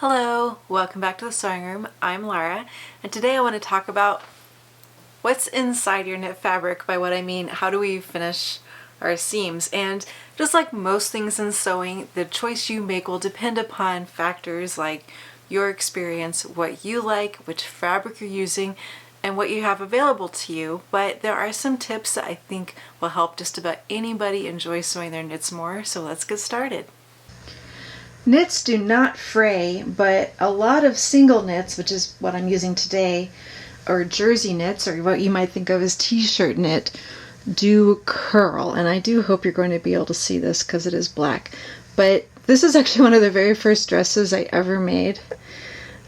Hello, welcome back to the sewing room. I'm Lara, and today I want to talk about what's inside your knit fabric. By what I mean, how do we finish our seams? And just like most things in sewing, the choice you make will depend upon factors like your experience, what you like, which fabric you're using, and what you have available to you. But there are some tips that I think will help just about anybody enjoy sewing their knits more, so let's get started. Knits do not fray, but a lot of single knits, which is what I'm using today, or jersey knits, or what you might think of as t-shirt knit, do curl. And I do hope you're going to be able to see this because it is black. But this is actually one of the very first dresses I ever made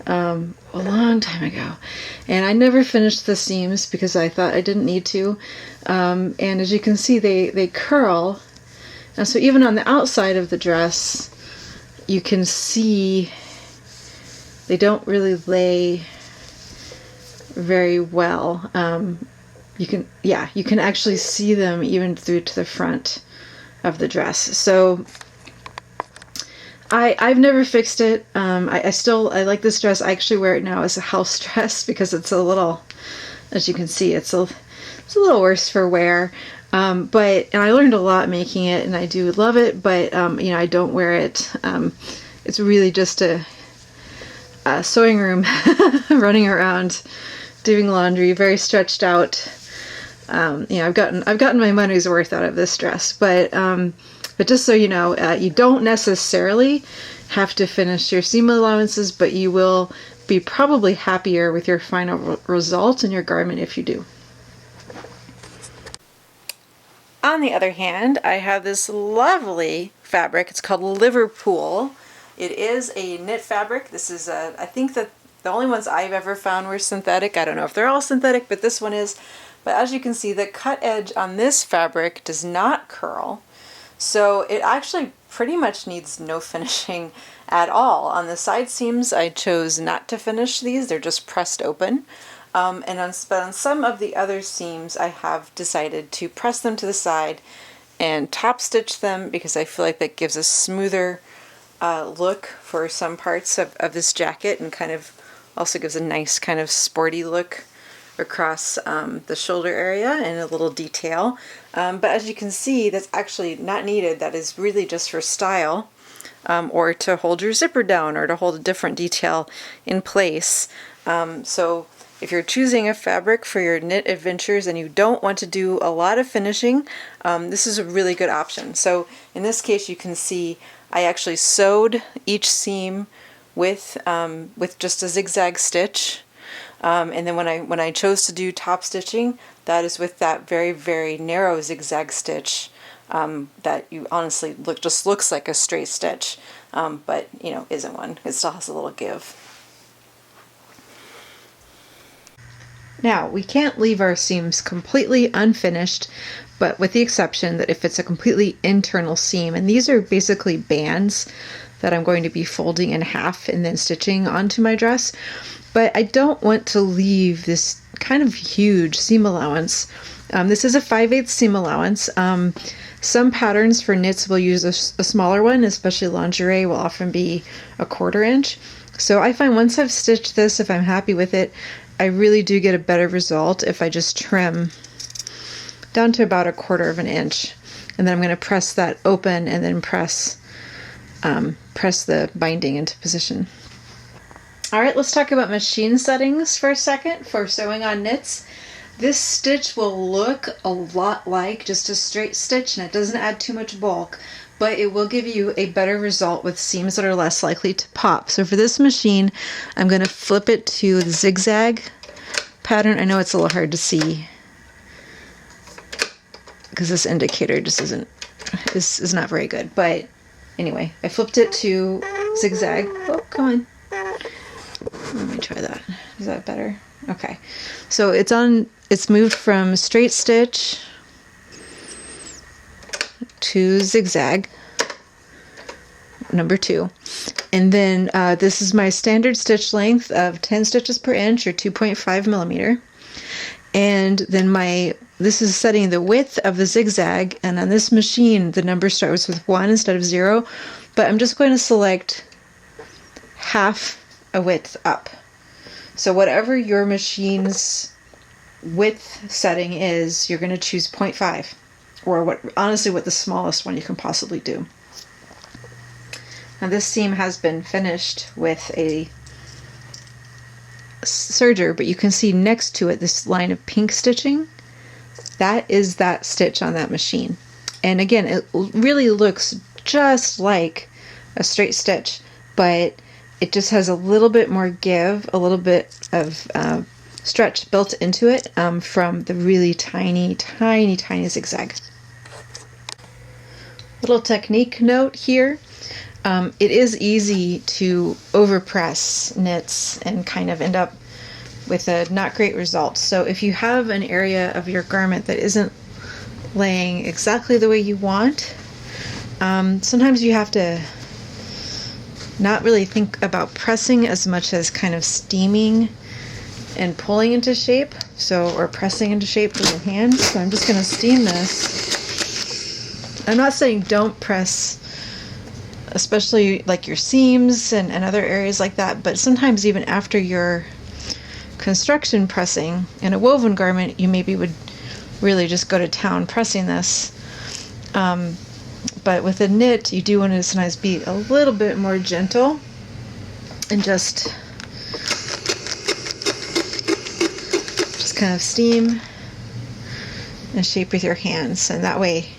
a long time ago. And I never finished the seams because I thought I didn't need to. And as you can see, they curl. And so even on the outside of the dress, you can see they don't really lay very well. You can actually see them even through to the front of the dress. So I've never fixed it. I like this dress. I actually wear it now as a house dress because it's a little, as you can see, it's a little worse for wear. And I learned a lot making it, and I do love it, but I don't wear it. It's really just a sewing room, running around, doing laundry, very stretched out. I've gotten my money's worth out of this dress, but just so you know, you don't necessarily have to finish your seam allowances, but you will be probably happier with your final result in your garment if you do. On the other hand, I have this lovely fabric. It's called Liverpool. It is a knit fabric. This is I think that the only ones I've ever found were synthetic. I don't know if they're all synthetic, but this one is. But as you can see, the cut edge on this fabric does not curl. So it actually pretty much needs no finishing at all. On the side seams, I chose not to finish these. They're just pressed open. But on some of the other seams, I have decided to press them to the side and top stitch them because I feel like that gives a smoother look for some parts of this jacket, and kind of also gives a nice kind of sporty look across the shoulder area and a little detail. But as you can see, that's actually not needed. That is really just for style, or to hold your zipper down, or to hold a different detail in place. So if you're choosing a fabric for your knit adventures and you don't want to do a lot of finishing, this is a really good option. So in this case, you can see I actually sewed each seam with just a zigzag stitch. And then when I chose to do top stitching, that is with that very, very narrow zigzag stitch that you honestly just looks like a straight stitch, but isn't one. It still has a little give. Now, we can't leave our seams completely unfinished, but with the exception that if it's a completely internal seam, and these are basically bands that I'm going to be folding in half and then stitching onto my dress, but I don't want to leave this kind of huge seam allowance. This is a 5/8 seam allowance. Some patterns for knits will use a smaller one, especially lingerie will often be a 1/4 inch. So I find once I've stitched this, if I'm happy with it, I really do get a better result if I just trim down to about a 1/4 inch. And then I'm going to press that open and then press the binding into position. All right, let's talk about machine settings for a second for sewing on knits. This stitch will look a lot like just a straight stitch, and it doesn't add too much bulk, but it will give you a better result with seams that are less likely to pop. So for this machine, I'm going to flip it to the zigzag pattern. I know it's a little hard to see because this indicator just is not very good, but anyway, I flipped it to zigzag. Oh, come on. Let me try that. Is that better? Okay. So it's moved from straight stitch to zigzag, number 2. And then this is my standard stitch length of 10 stitches per inch, or 2.5 millimeter. And then this is setting the width of the zigzag, and on this machine the number starts with 1 instead of 0, but I'm just going to select half a width up. So whatever your machine's width setting is, you're going to choose 0.5, or honestly what the smallest one you can possibly do. Now this seam has been finished with a serger, but you can see next to it this line of pink stitching. That is that stitch on that machine. And again, it really looks just like a straight stitch, but it just has a little bit more give, a little bit of stretch built into it from the really tiny, tiny, tiny zigzag. Little technique note here. It is easy to overpress knits and kind of end up with a not great result. So if you have an area of your garment that isn't laying exactly the way you want, sometimes you have to not really think about pressing as much as kind of steaming and pulling into shape, or pressing into shape with your hand. So I'm just going to steam this. I'm not saying don't press, especially like your seams and other areas like that, but sometimes even after your construction pressing in a woven garment, you maybe would really just go to town pressing this. But with a knit, you do want to sometimes be a little bit more gentle and just kind of steam and shape with your hands, and that way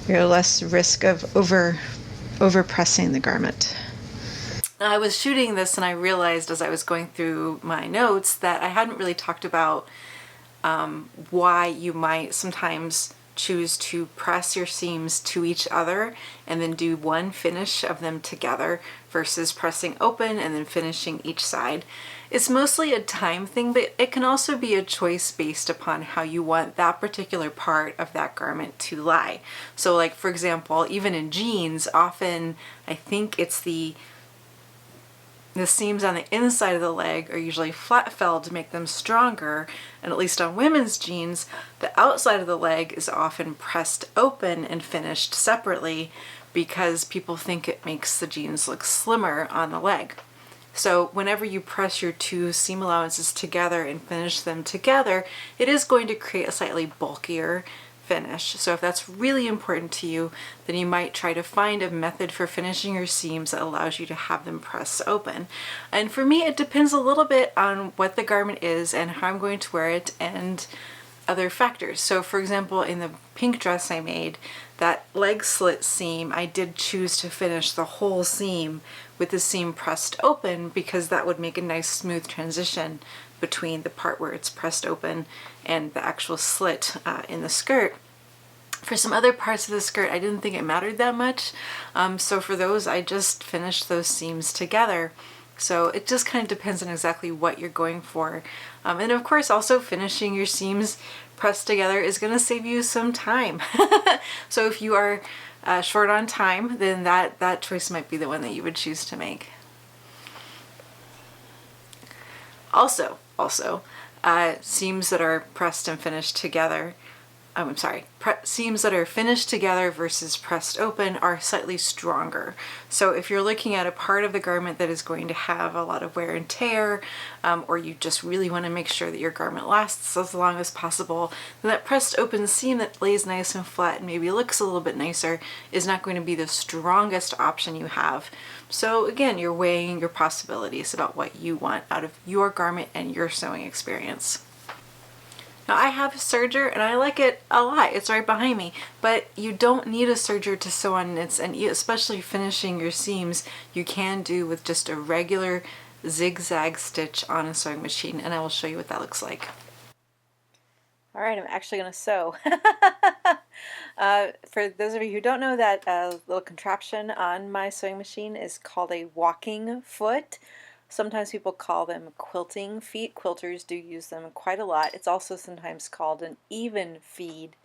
you're less risk of overpressing the garment. I was shooting this and I realized as I was going through my notes that I hadn't really talked about why you might sometimes choose to press your seams to each other and then do one finish of them together versus pressing open and then finishing each side. It's mostly a time thing, but it can also be a choice based upon how you want that particular part of that garment to lie. So like, for example, even in jeans, often I think it's the seams on the inside of the leg are usually flat felled to make them stronger, and at least on women's jeans, the outside of the leg is often pressed open and finished separately because people think it makes the jeans look slimmer on the leg. So whenever you press your two seam allowances together and finish them together, it is going to create a slightly bulkier finish. So if that's really important to you, then you might try to find a method for finishing your seams that allows you to have them press open. And for me, it depends a little bit on what the garment is and how I'm going to wear it and other factors. So for example, in the pink dress I made, that leg slit seam, I did choose to finish the whole seam with the seam pressed open because that would make a nice smooth transition between the part where it's pressed open and the actual slit in the skirt. For some other parts of the skirt, I didn't think it mattered that much, so for those I just finished those seams together. So it just kind of depends on exactly what you're going for. And of course also finishing your seams pressed together is going to save you some time. So if you are short on time, then that choice might be the one that you would choose to make. Also, seams that are pressed and finished together, seams that are finished together versus pressed open are slightly stronger. So if you're looking at a part of the garment that is going to have a lot of wear and tear, or you just really want to make sure that your garment lasts as long as possible, then that pressed open seam that lays nice and flat and maybe looks a little bit nicer is not going to be the strongest option you have. So again, you're weighing your possibilities about what you want out of your garment and your sewing experience. Now I have a serger and I like it a lot. It's right behind me, but you don't need a serger to sew on knits, and especially finishing your seams you can do with just a regular zigzag stitch on a sewing machine, and I will show you what that looks like. Alright, I'm actually going to sew. For those of you who don't know, that little contraption on my sewing machine is called a walking foot. Sometimes people call them quilting feet. Quilters do use them quite a lot. It's also sometimes called an even feed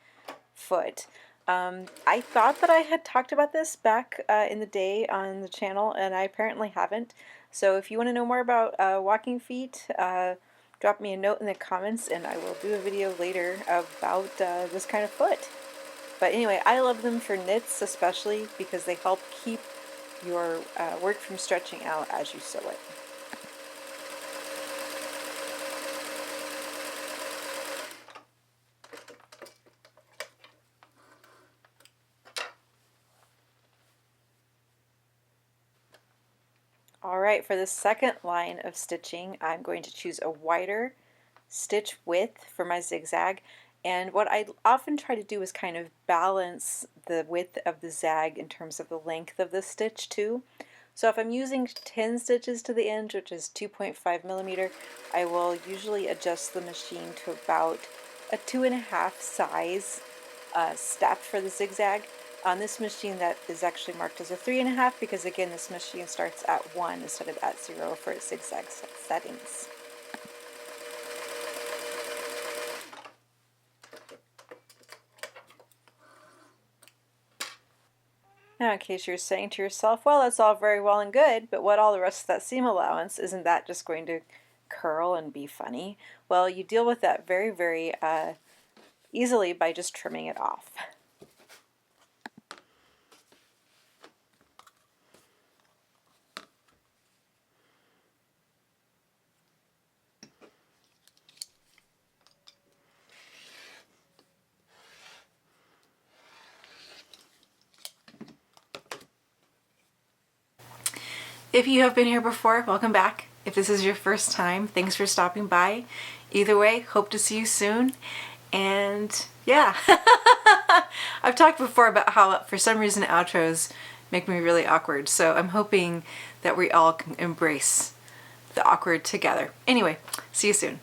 foot. I thought that I had talked about this back in the day on the channel, and I apparently haven't. So if you want to know more about walking feet, drop me a note in the comments and I will do a video later about this kind of foot. But anyway, I love them for knits especially because they help keep your work from stretching out as you sew it. Alright, for the second line of stitching, I'm going to choose a wider stitch width for my zigzag. And what I often try to do is kind of balance the width of the zag in terms of the length of the stitch too. So if I'm using 10 stitches to the end, which is 2.5 millimeter, I will usually adjust the machine to about a 2.5 size step for the zigzag. On this machine that is actually marked as a 3.5 because again this machine starts at 1 instead of at 0 for its zigzag settings. Now in case you're saying to yourself, well, that's all very well and good, but what all the rest of that seam allowance, isn't that just going to curl and be funny? Well, you deal with that very easily by just trimming it off. If you have been here before, welcome back. If this is your first time, thanks for stopping by. Either way, hope to see you soon. And yeah, I've talked before about how for some reason outros make me really awkward. So I'm hoping that we all can embrace the awkward together. Anyway, see you soon.